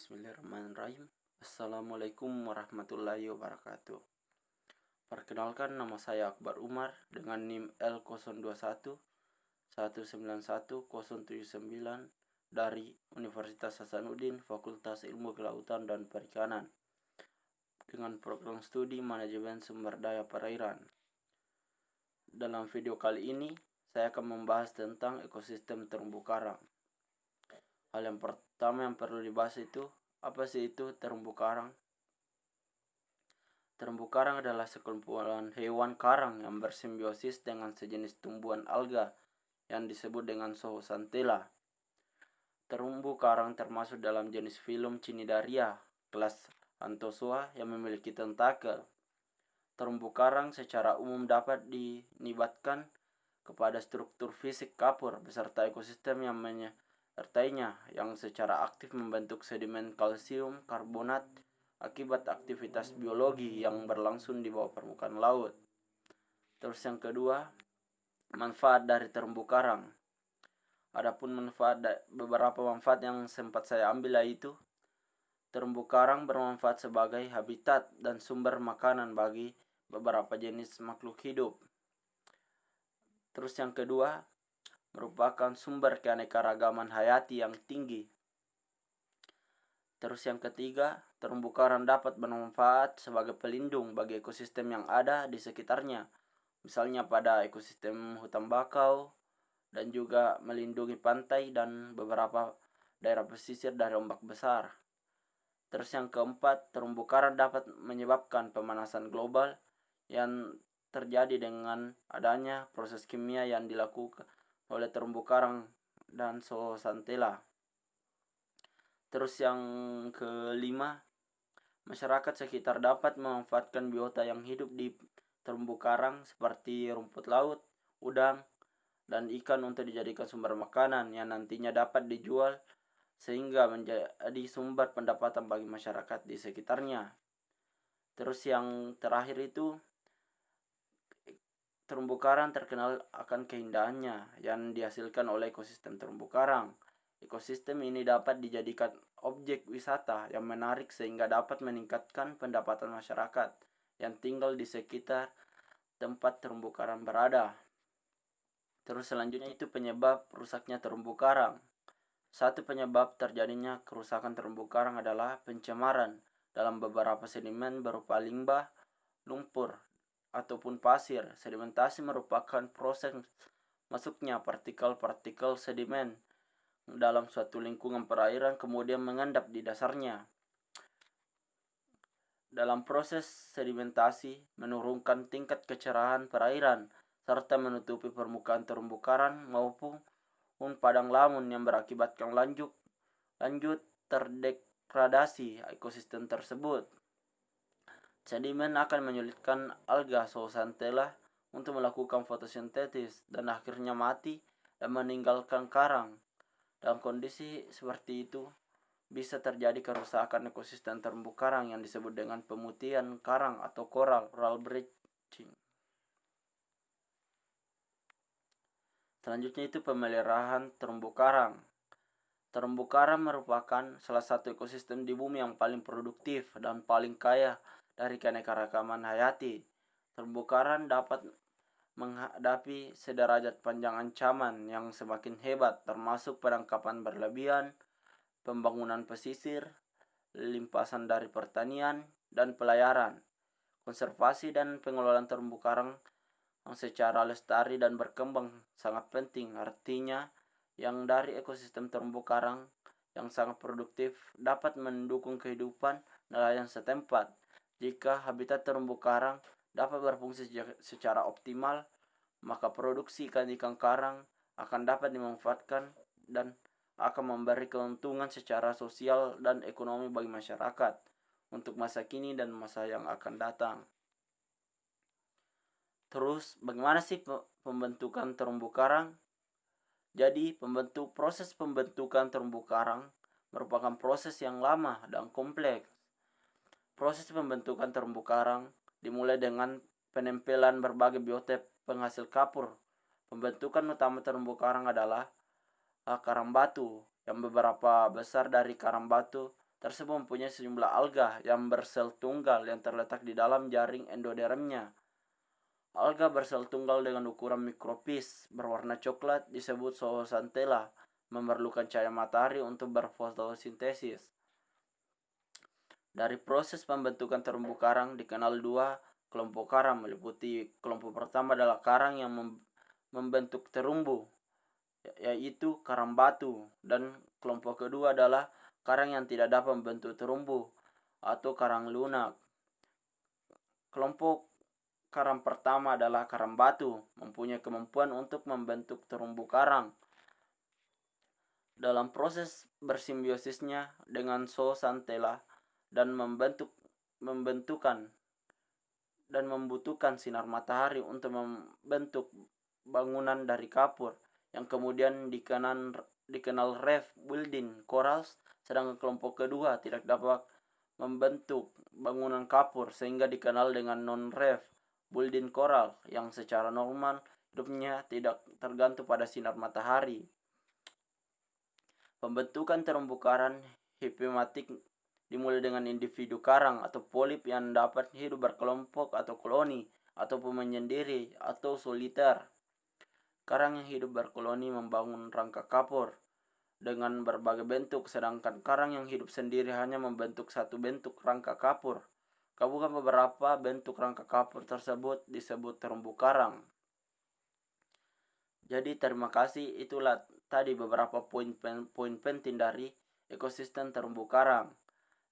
Bismillahirrahmanirrahim. Assalamualaikum warahmatullahi wabarakatuh. Perkenalkan, nama saya Akbar Umar dengan NIM L021 191-079 dari Universitas Hasanuddin Fakultas Ilmu Kelautan dan Perikanan dengan program studi Manajemen Sumber Daya Perairan. Dalam video kali ini, saya akan membahas tentang ekosistem terumbu karang. Hal yang pertama yang perlu dibahas itu, apa sih itu terumbu karang? Terumbu karang adalah sekumpulan hewan karang yang bersimbiosis dengan sejenis tumbuhan alga yang disebut dengan Zooxanthellae. Terumbu karang termasuk dalam jenis filum Cnidaria, kelas Anthozoa yang memiliki tentakel. Terumbu karang secara umum dapat dinibatkan kepada struktur fisik kapur beserta ekosistem yang menyertainya yang secara aktif membentuk sedimen kalsium karbonat akibat aktivitas biologi yang berlangsung di bawah permukaan laut. Terus yang kedua, manfaat dari terumbu karang. Adapun beberapa manfaat yang sempat saya ambil yaitu terumbu karang bermanfaat sebagai habitat dan sumber makanan bagi beberapa jenis makhluk hidup. Terus yang kedua, merupakan sumber keanekaragaman hayati yang tinggi. Terus yang ketiga, terumbu karang dapat bermanfaat sebagai pelindung bagi ekosistem yang ada di sekitarnya. Misalnya pada ekosistem hutan bakau dan juga melindungi pantai dan beberapa daerah pesisir dari ombak besar. Terus yang keempat, terumbu karang dapat menyebabkan pemanasan global yang terjadi dengan adanya proses kimia yang dilakukan oleh terumbu karang dan Zooxanthellae. Terus yang kelima, masyarakat sekitar dapat memanfaatkan biota yang hidup di terumbu karang seperti rumput laut, udang, dan ikan untuk dijadikan sumber makanan yang nantinya dapat dijual sehingga menjadi sumber pendapatan bagi masyarakat di sekitarnya. Terus yang terakhir itu, terumbu karang terkenal akan keindahannya yang dihasilkan oleh ekosistem terumbu karang. Ekosistem ini dapat dijadikan objek wisata yang menarik sehingga dapat meningkatkan pendapatan masyarakat yang tinggal di sekitar tempat terumbu karang berada. Terus selanjutnya itu penyebab rusaknya terumbu karang. Satu penyebab terjadinya kerusakan terumbu karang adalah pencemaran dalam beberapa sedimen berupa limbah, lumpur, ataupun pasir. Sedimentasi merupakan proses masuknya partikel-partikel sedimen dalam suatu lingkungan perairan kemudian mengendap di dasarnya. Dalam proses sedimentasi menurunkan tingkat kecerahan perairan serta menutupi permukaan terumbu karang maupun padang lamun yang berakibatkan lanjut terdegradasi ekosistem tersebut. Sedimen akan menyulitkan alga Zooxanthellae untuk melakukan fotosintesis dan akhirnya mati dan meninggalkan karang. Dalam kondisi seperti itu, bisa terjadi kerusakan ekosistem terumbu karang yang disebut dengan pemutihan karang atau coral bleaching. Selanjutnya itu pemeliharaan terumbu karang. Terumbu karang merupakan salah satu ekosistem di bumi yang paling produktif dan paling kaya dari keanekaragaman hayati. Terumbu karang dapat menghadapi sederajat panjang ancaman yang semakin hebat, termasuk penangkapan berlebihan, pembangunan pesisir, limpasan dari pertanian, dan pelayaran. Konservasi dan pengelolaan terumbu karang yang secara lestari dan berkembang sangat penting. Artinya, yang dari ekosistem terumbu karang yang sangat produktif dapat mendukung kehidupan nelayan setempat. Jika habitat terumbu karang dapat berfungsi secara optimal, maka produksi ikan karang akan dapat dimanfaatkan dan akan memberi keuntungan secara sosial dan ekonomi bagi masyarakat untuk masa kini dan masa yang akan datang. Terus, bagaimana sih pembentukan terumbu karang? Jadi, proses pembentukan terumbu karang merupakan proses yang lama dan kompleks. Proses pembentukan terumbu karang dimulai dengan penempelan berbagai biota penghasil kapur. Pembentukan utama terumbu karang adalah karang batu, yang beberapa besar dari karang batu tersebut mempunyai sejumlah alga yang bersel tunggal yang terletak di dalam jaring endodermnya. Alga bersel tunggal dengan ukuran mikropis berwarna coklat disebut zooxanthella, memerlukan cahaya matahari untuk berfotosintesis. Dari proses pembentukan terumbu karang dikenal dua kelompok karang, meliputi kelompok pertama adalah karang yang membentuk terumbu, yaitu karang batu, dan kelompok kedua adalah karang yang tidak dapat membentuk terumbu atau karang lunak. Kelompok karang pertama adalah karang batu, mempunyai kemampuan untuk membentuk terumbu karang. Dalam proses bersimbiosisnya dengan zooxanthella dan membutuhkan sinar matahari untuk membentuk bangunan dari kapur yang kemudian dikenal reef building corals, sedangkan kelompok kedua tidak dapat membentuk bangunan kapur sehingga dikenal dengan non-reef building coral yang secara normal hidupnya tidak tergantung pada sinar matahari. Pembentukan terumbu karang hipematik dimulai dengan individu karang atau polip yang dapat hidup berkelompok atau koloni ataupun menyendiri atau soliter. Karang yang hidup berkoloni membangun rangka kapur dengan berbagai bentuk, sedangkan karang yang hidup sendiri hanya membentuk satu bentuk rangka kapur. Gabungan beberapa bentuk rangka kapur tersebut disebut terumbu karang. Jadi terima kasih, itulah tadi beberapa poin penting dari ekosistem terumbu karang.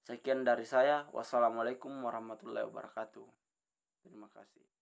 Sekian dari saya. Wassalamualaikum warahmatullahi wabarakatuh. Terima kasih.